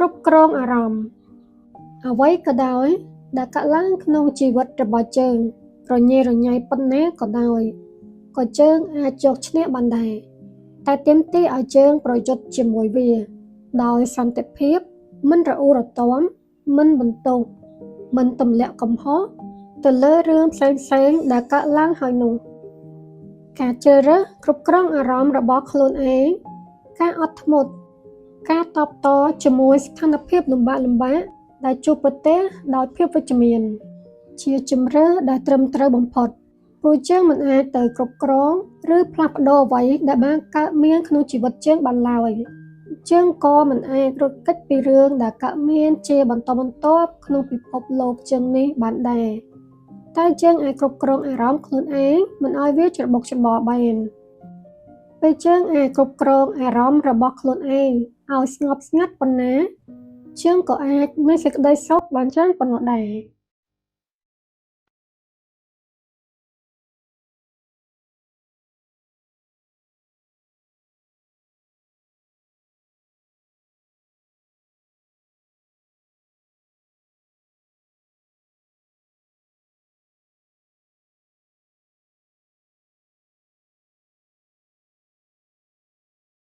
គ្រប់គ្រងអារម្មណ៍អ្វីក៏ដោយដែលកើតឡើងក្នុងជីវិតរបស់យើងរញ៉េរញ៉ៃប៉ុណ្ណាក៏ដោយក៏យើងអាចយកឈ្នះបានដែរតែទាមទារឲ្យយើងប្រយុទ្ធជាមួយវាដោយសន្តិភាពមិនរអ៊ូរទាំមិនបន្ទោសមិនទម្លាក់កំហុសទៅលើរឿងផ្សេងៗដែលកើតឡើងហើយនោះការជ្រើសរើសគ្រប់គ្រងអារម្មណ៍របស់ខ្លួនឯងការអត់ធ្មត់ការតបតជាមួយស្ថានភាពលំបាកដែលជួបប្រទះដោយភាពវិជ្ជមានជាជម្រើសដែលត្រឹមត្រូវបំផុតព្រោះយើងមិនអាចទៅគ្រប់គ្រងឬផ្លាស់ប្ដូរអ្វីដែលបានកើតមានក្នុងជីវិតយើងបានឡើយយើងក៏មិនអាចរត់គេចពីរឿងដែលកើតមានជាបន្តបន្ទាប់ក្នុងពិភពលោកយើងនេះបានដែរតែយើងអាចគ្រប់គ្រងអារម្មណ៍ខ្លួនឯងមិនឲ្យវាច្របូកច្របល់បានពេលយើងអាចគ្រប់គ្រងអារម្មណ៍របស់ខ្លួនឯងឲ្យស្ងប់ស្ងាត់ប៉ុណ្ណាយើងក៏អាចមានសេចក្តីសុខបានច្រើនប៉ុណ្ណោះដែរ